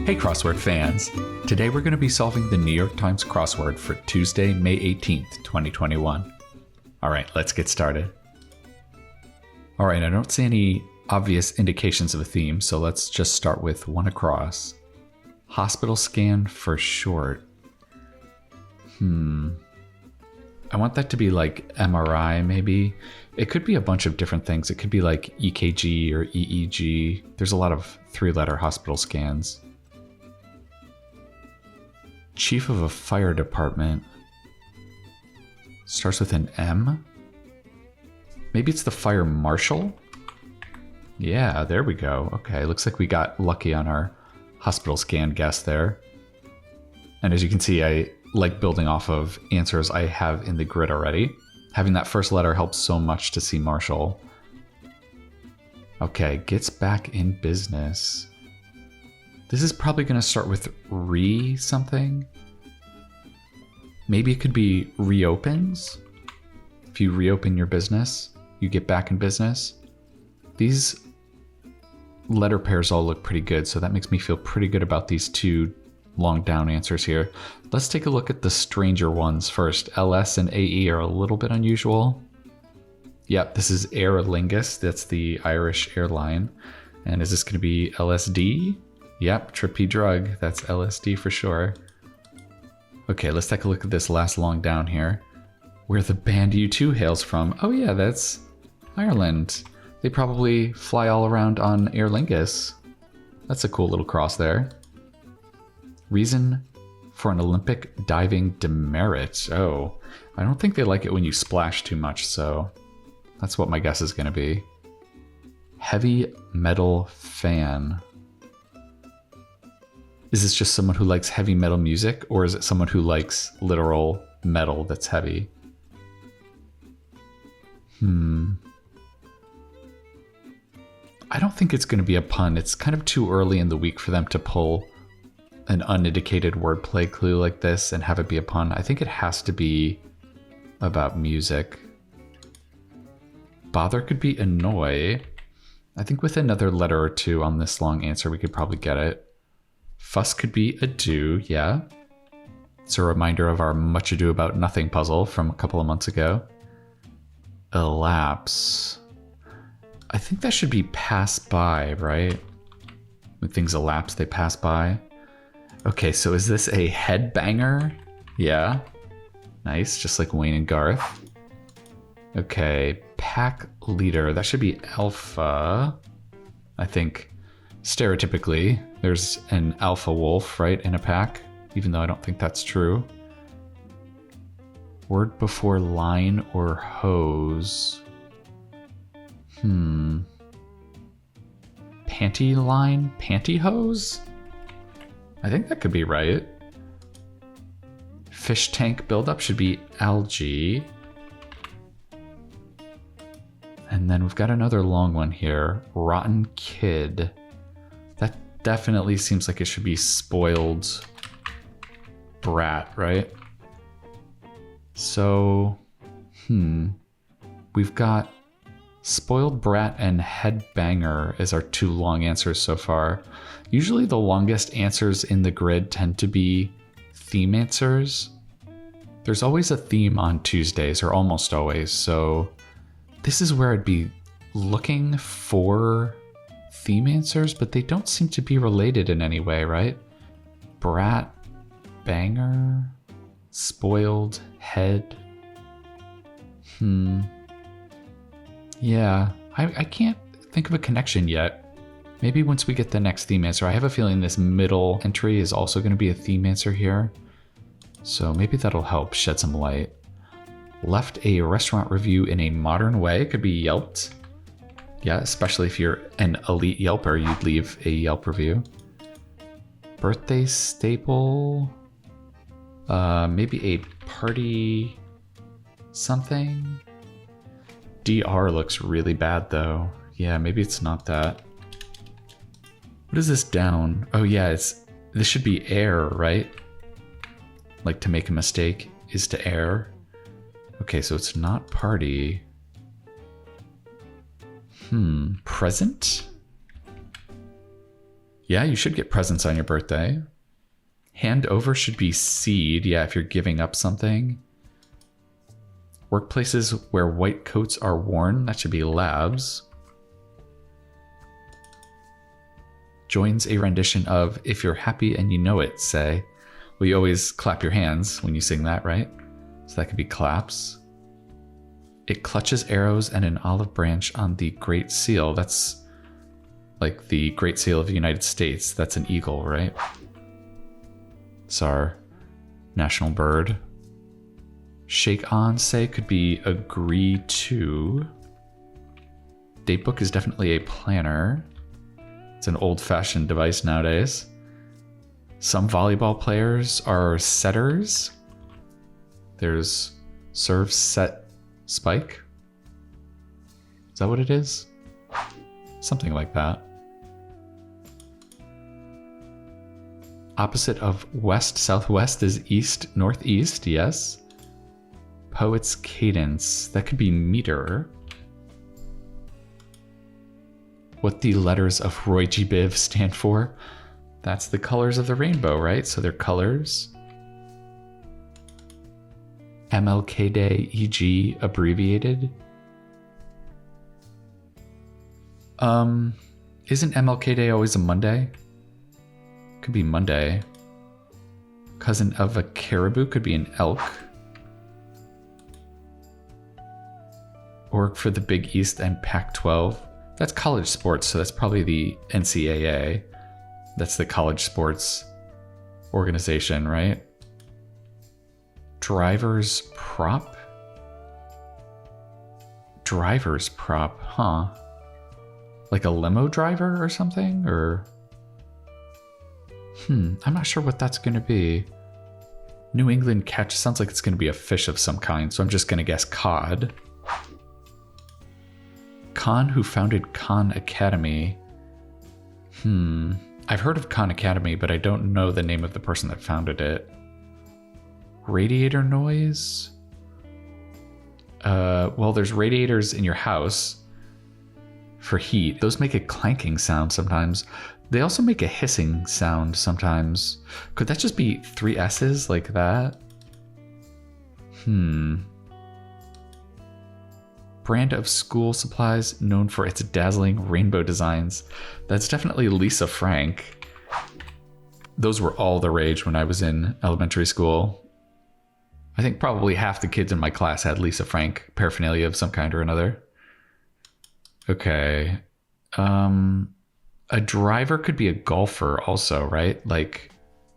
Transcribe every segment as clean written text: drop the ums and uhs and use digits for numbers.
Hey crossword fans! Today we're going to be solving the New York Times crossword for Tuesday, May 18th, 2021. Alright, let's get started. Alright, I don't see any obvious indications of a theme, so let's just start with one across. Hospital scan for short. I want that to be like MRI maybe. It could be a bunch of different things. It could be like EKG or EEG. There's a lot of three-letter hospital scans. Chief of a fire department. Starts with an M. Maybe it's the fire marshal? Yeah, there we go. Okay, looks like we got lucky on our hospital scan guess there. And as you can see, I like building off of answers I have in the grid already. Having that first letter helps so much to see marshal. Okay, gets back in business. This is probably going to start with re something. Maybe it could be reopens. If you reopen your business, you get back in business. These letter pairs all look pretty good, so that makes me feel pretty good about these two long down answers here. Let's take a look at the stranger ones first. LS and AE are a little bit unusual. Yep, this is Aer Lingus. That's the Irish airline. And is this going to be LSD? Yep, trippy drug. That's LSD for sure. Okay, let's take a look at this last long down here. Where the band U2 hails from. Oh yeah, that's Ireland. They probably fly all around on Aer Lingus. That's a cool little cross there. Reason for an Olympic diving demerit. Oh, I don't think they like it when you splash too much, so that's what my guess is going to be. Heavy metal fan. Is this just someone who likes heavy metal music, or is it someone who likes literal metal that's heavy? I don't think it's going to be a pun. It's kind of too early in the week for them to pull an unindicated wordplay clue like this and have it be a pun. I think it has to be about music. Bother could be annoy. I think with another letter or two on this long answer, we could probably get it. Fuss could be ado, yeah. It's a reminder of our Much Ado About Nothing puzzle from a couple of months ago. Elapse. I think that should be pass by, right? When things elapse, they pass by. Okay, so is this a headbanger? Yeah. Nice, just like Wayne and Garth. Okay, pack leader. That should be alpha. I think stereotypically there's an alpha wolf, right, in a pack, even though I don't think that's true. Word before line or hose. Panty line? Pantyhose? I think that could be right. Fish tank buildup should be algae. And then we've got another long one here. Rotten kid. That definitely seems like it should be spoiled brat, right? So, we've got spoiled brat and headbanger as our two long answers so far. Usually the longest answers in the grid tend to be theme answers. There's always a theme on Tuesdays, or almost always, so this is where I'd be looking for theme answers, but they don't seem to be related in any way, right? Brat, banger, spoiled, head. Yeah, I can't think of a connection yet. Maybe once we get the next theme answer. I have a feeling this middle entry is also going to be a theme answer here. So maybe that'll help shed some light. Left a restaurant review in a modern way. Could be Yelped. Yeah, especially if you're an elite Yelper, you'd leave a Yelp review. Birthday staple. Maybe a party something. DR looks really bad though. Yeah, maybe it's not that. What is this down? Oh yeah, this should be air, right? Like to make a mistake is to err. Okay, so it's not party. Present? Yeah, you should get presents on your birthday. Hand over should be seed. Yeah, if you're giving up something. Workplaces where white coats are worn, that should be labs. Joins a rendition of If You're Happy and You Know It, say. Well, you always clap your hands when you sing that, right? So that could be claps. It clutches arrows and an olive branch on the Great Seal. That's like the Great Seal of the United States. That's an eagle, right? It's our national bird. Shake on, say, could be agree to. Datebook is definitely a planner. It's an old-fashioned device nowadays. Some volleyball players are setters. There's serve, set, spike. Is that what it is? Something like that. Opposite of west, southwest is east, northeast, yes. Poet's cadence, that could be meter. What the letters of Roy G. Biv stand for? That's the colors of the rainbow, right? So they're colors. MLK Day, EG, abbreviated. Isn't MLK Day always a Monday? Could be Monday. Cousin of a caribou could be an elk. Org for the Big East and Pac-12. That's college sports, so that's probably the NCAA. That's the college sports organization, right? Driver's prop? Driver's prop, huh? Like a limo driver or something? Or... I'm not sure what that's going to be. New England catch sounds like it's going to be a fish of some kind, so I'm just going to guess cod. Khan, who founded Khan Academy. I've heard of Khan Academy, but I don't know the name of the person that founded it. Radiator noise? Well, there's radiators in your house for heat. Those make a clanking sound sometimes. They also make a hissing sound sometimes. Could that just be 3 S's like that? Brand of school supplies known for its dazzling rainbow designs. That's definitely Lisa Frank. Those were all the rage when I was in elementary school. I think probably half the kids in my class had Lisa Frank paraphernalia of some kind or another. Okay. A driver could be a golfer also, right? Like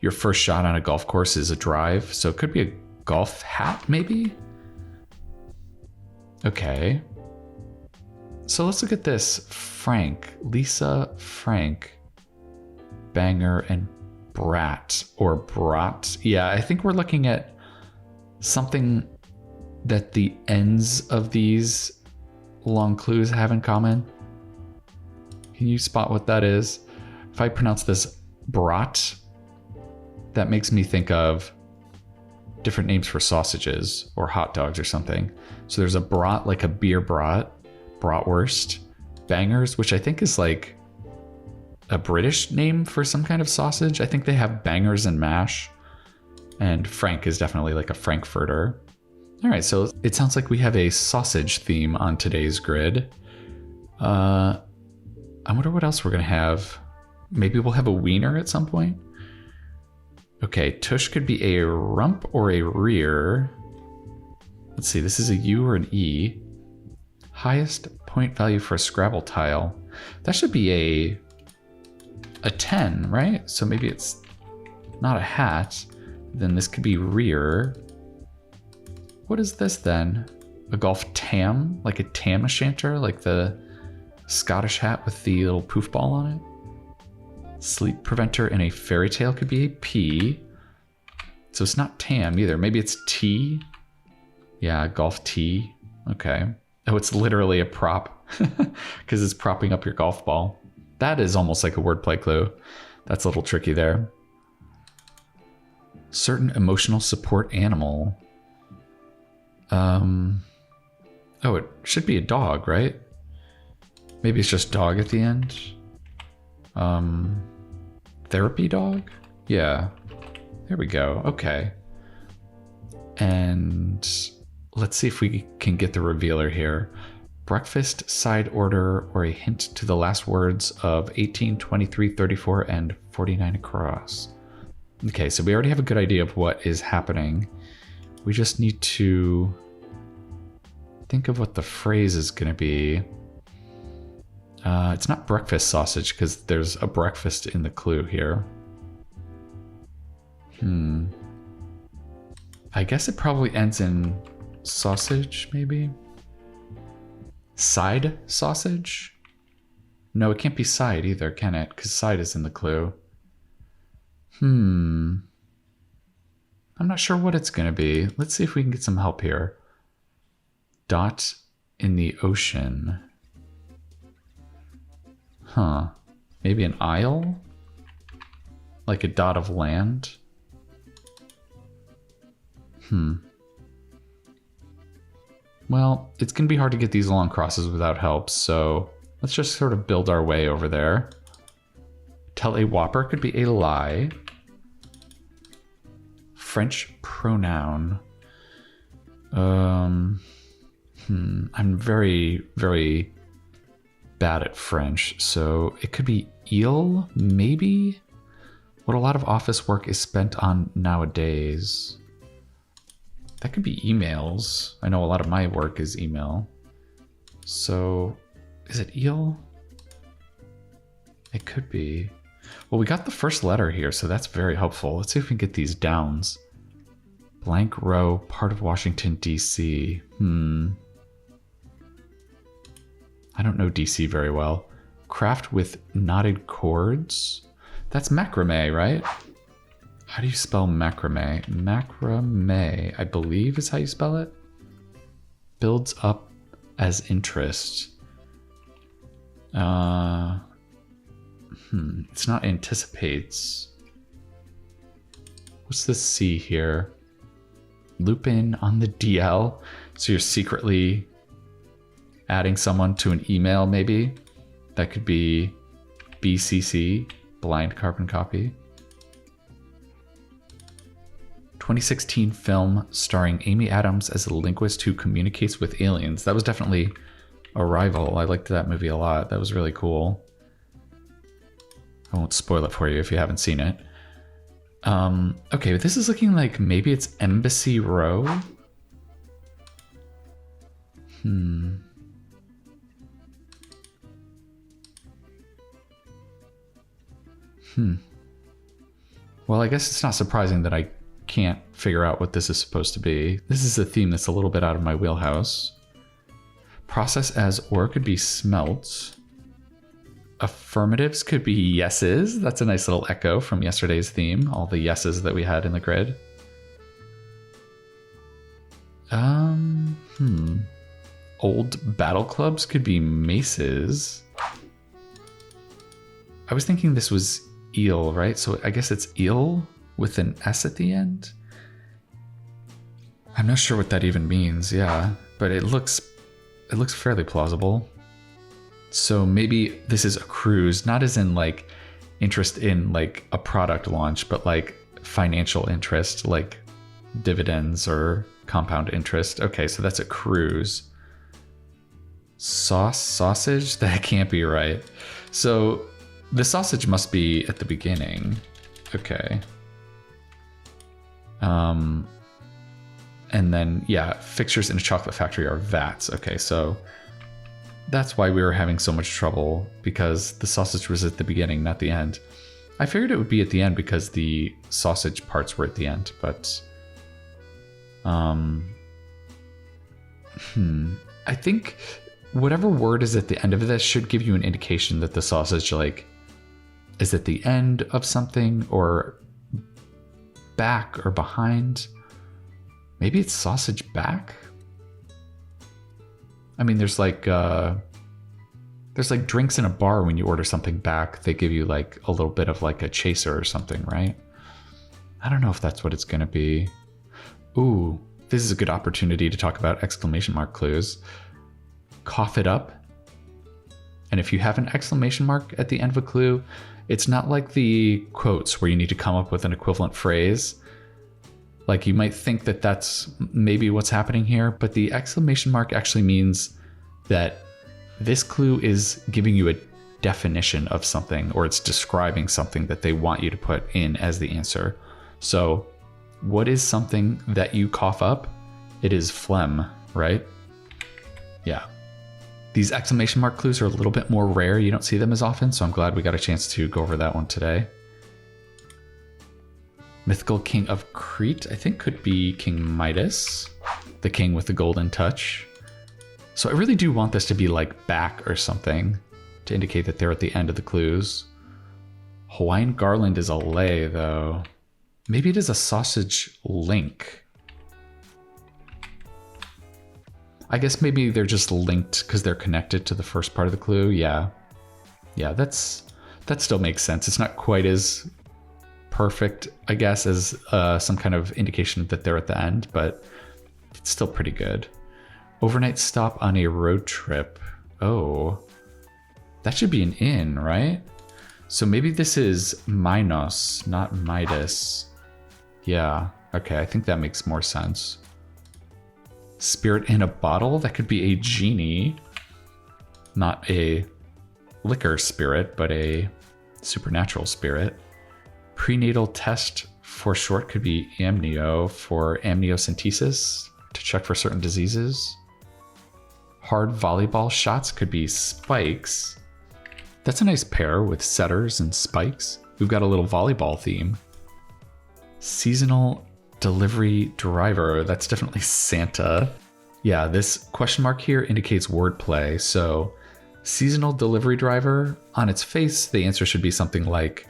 your first shot on a golf course is a drive. So it could be a golf hat, maybe? Okay. So let's look at this. Frank. Lisa Frank. Banger and brat. Or brat. Yeah, I think we're looking at something that the ends of these long clues have in common. Can you spot what that is? If I pronounce this brat, that makes me think of different names for sausages or hot dogs or something. So there's a brat, like a beer brat, bratwurst, bangers, which I think is like a British name for some kind of sausage. I think they have bangers and mash. And Frank is definitely like a Frankfurter. All right, so it sounds like we have a sausage theme on today's grid. I wonder what else we're gonna have. Maybe we'll have a wiener at some point. Okay, tush could be a rump or a rear. Let's see, this is a U or an E. Highest point value for a Scrabble tile. That should be a 10, right? So maybe it's not a hat. Then this could be rear. What is this then? A golf tam? Like a tam o'shanter? Like the Scottish hat with the little poof ball on it? Sleep preventer in a fairy tale could be a P. So it's not tam either. Maybe it's T. Yeah, golf tee. Okay. Oh, it's literally a prop because it's propping up your golf ball. That is almost like a wordplay clue. That's a little tricky there. Certain emotional support animal. Oh, it should be a dog, right? Maybe it's just dog at the end. Therapy dog? Yeah. There we go. Okay. And let's see if we can get the revealer here. Breakfast, side order, or a hint to the last words of 18, 23, 34, and 49 across. Okay, so we already have a good idea of what is happening. We just need to think of what the phrase is going to be. It's not breakfast sausage because there's a breakfast in the clue here. I guess it probably ends in sausage, maybe? Side sausage? No, it can't be side either, can it? Because side is in the clue. I'm not sure what it's going to be. Let's see if we can get some help here. Dot in the ocean. Huh. Maybe an isle? Like a dot of land? Well, it's going to be hard to get these long crosses without help, so let's just sort of build our way over there. Tell a whopper could be a lie. French pronoun. I'm very, very bad at French, so it could be eel, maybe? What a lot of office work is spent on nowadays. That could be emails. I know a lot of my work is email. So, is it eel? It could be. Well, we got the first letter here, so that's very helpful. Let's see if we can get these downs. Blank row, part of Washington, D.C. I don't know DC very well. Craft with knotted cords? That's macrame, right? How do you spell macrame? Macrame, I believe is how you spell it. Builds up as interest. It's not anticipates. What's the C here? Loop in on the DL. So you're secretly adding someone to an email, maybe? That could be BCC, blind carbon copy. 2016 film starring Amy Adams as a linguist who communicates with aliens. That was definitely Arrival. I liked that movie a lot. That was really cool. I won't spoil it for you if you haven't seen it. Okay, but this is looking like maybe it's Embassy Row. Well, I guess it's not surprising that I can't figure out what this is supposed to be. This is a theme that's a little bit out of my wheelhouse. Process as or could be smelt. Affirmatives could be yeses. That's a nice little echo from yesterday's theme. All the yeses that we had in the grid. Old battle clubs could be maces. I was thinking this was eel, right? So I guess it's eel with an S at the end. I'm not sure what that even means, yeah, but it looks fairly plausible. So maybe this is a cruise, not as in like interest in like a product launch, but like financial interest, like dividends or compound interest. Okay, so that's a cruise. Sausage? That can't be right. So the sausage must be at the beginning. Okay. And then, yeah, fixtures in a chocolate factory are vats. Okay, so that's why we were having so much trouble, because the sausage was at the beginning, not the end. I figured it would be at the end because the sausage parts were at the end, but I think whatever word is at the end of this should give you an indication that the sausage like is at the end of something or back or behind. Maybe it's sausage back. I mean, there's like drinks in a bar when you order something back. They give you like a little bit of like a chaser or something, right? I don't know if that's what it's gonna be. Ooh, this is a good opportunity to talk about exclamation mark clues. Cough it up. And if you have an exclamation mark at the end of a clue, It's not like the quotes where you need to come up with an equivalent phrase. Like you might think that that's maybe what's happening here, but the exclamation mark actually means that this clue is giving you a definition of something, or it's describing something that they want you to put in as the answer. So what is something that you cough up? It is phlegm, right? Yeah. These exclamation mark clues are a little bit more rare. You don't see them as often, so I'm glad we got a chance to go over that one today. Mythical king of Crete, I think could be King Midas, the king with the golden touch. So I really do want this to be like back or something to indicate that they're at the end of the clues. Hawaiian garland is a lei, though. Maybe it is a sausage link. I guess maybe they're just linked because they're connected to the first part of the clue. Yeah, that still makes sense. It's not quite as perfect, I guess, as some kind of indication that they're at the end, but it's still pretty good. Overnight stop on a road trip. Oh, that should be an inn, right? So maybe this is Minos, not Midas. Yeah, okay, I think that makes more sense. Spirit in a bottle, that could be a genie. Not a liquor spirit, but a supernatural spirit. Prenatal test for short could be amnio for amniocentesis, to check for certain diseases. Hard volleyball shots could be spikes. That's a nice pair with setters and spikes. We've got a little volleyball theme. Seasonal delivery driver, that's definitely Santa. Yeah, this question mark here indicates wordplay. So seasonal delivery driver, on its face, the answer should be something like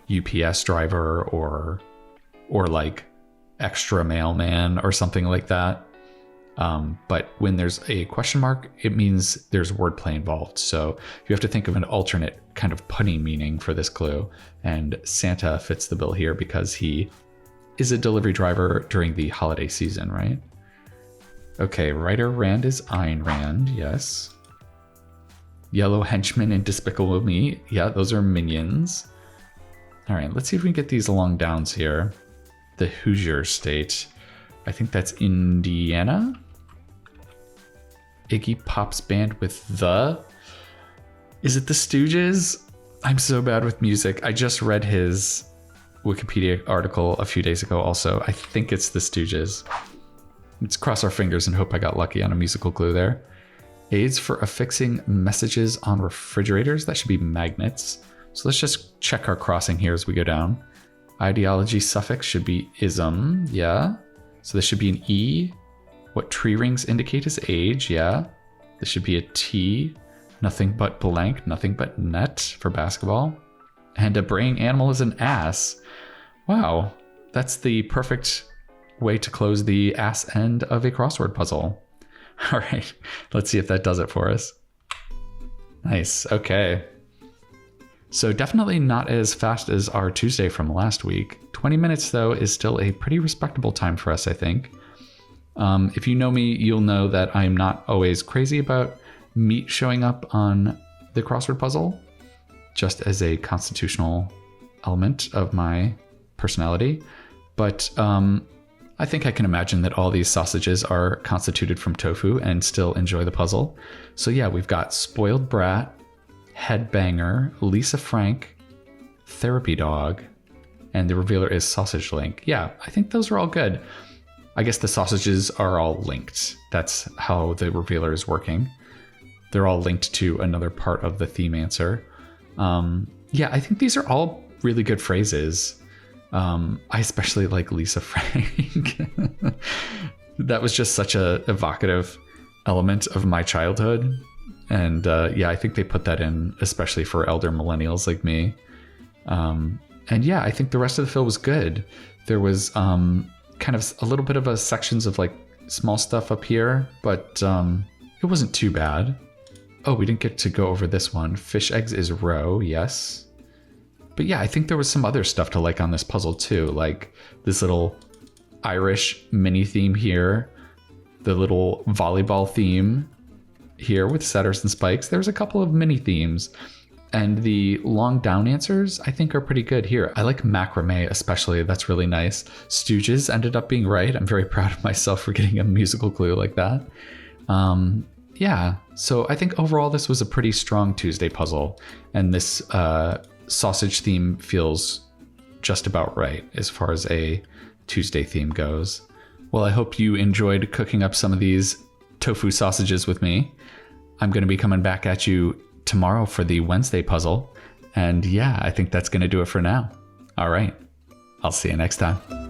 UPS driver or like extra mailman or something like that. But when there's a question mark, it means there's wordplay involved. So you have to think of an alternate kind of punny meaning for this clue. And Santa fits the bill here because he is a delivery driver during the holiday season, right? Okay, Writer Rand is Ayn Rand, yes. Yellow Henchman and Despicable Me, yeah, those are minions. All right, let's see if we can get these long downs here. The Hoosier State, I think that's Indiana. Iggy Pop's band with is it the Stooges? I'm so bad with music. I just read his Wikipedia article a few days ago also. I think it's the Stooges. Let's cross our fingers and hope I got lucky on a musical clue there. Aids for affixing messages on refrigerators. That should be magnets. So let's just check our crossing here as we go down. Ideology suffix should be ism. Yeah. So this should be an E. What tree rings indicate is age. Yeah. This should be a T. Nothing but blank. Nothing but net for basketball. And a braying animal is an ass. Wow. That's the perfect way to close the ass end of a crossword puzzle. All right. Let's see if that does it for us. Nice. Okay. So definitely not as fast as our Tuesday from last week. 20 minutes, though, is still a pretty respectable time for us, I think. If you know me, you'll know that I'm not always crazy about meat showing up on the crossword puzzle, just as a constitutional element of my personality. But I think I can imagine that all these sausages are constituted from tofu and still enjoy the puzzle. So yeah, we've got Spoiled Brat, Headbanger, Lisa Frank, Therapy Dog, and the revealer is Sausage Link. Yeah, I think those are all good. I guess the sausages are all linked. That's how the revealer is working. They're all linked to another part of the theme answer. Yeah, I think these are all really good phrases. I especially like Lisa Frank. That was just such a evocative element of my childhood. And yeah, I think they put that in, especially for elder millennials like me. And yeah, I think the rest of the fill was good. There was kind of a little bit of a sections of like small stuff up here, but it wasn't too bad. Oh, we didn't get to go over this one. Fish eggs is roe, yes. But yeah, I think there was some other stuff to like on this puzzle too, like this little Irish mini theme here, the little volleyball theme here with setters and spikes. There's a couple of mini themes. And the long down answers, I think, are pretty good here. I like macrame especially. That's really nice. Stooges ended up being right. I'm very proud of myself for getting a musical clue like that. Yeah, so I think overall this was a pretty strong Tuesday puzzle. And this sausage theme feels just about right as far as a Tuesday theme goes. Well, I hope you enjoyed cooking up some of these tofu sausages with me. I'm going to be coming back at you tomorrow for the Wednesday puzzle. And yeah, I think that's going to do it for now. All right. I'll see you next time.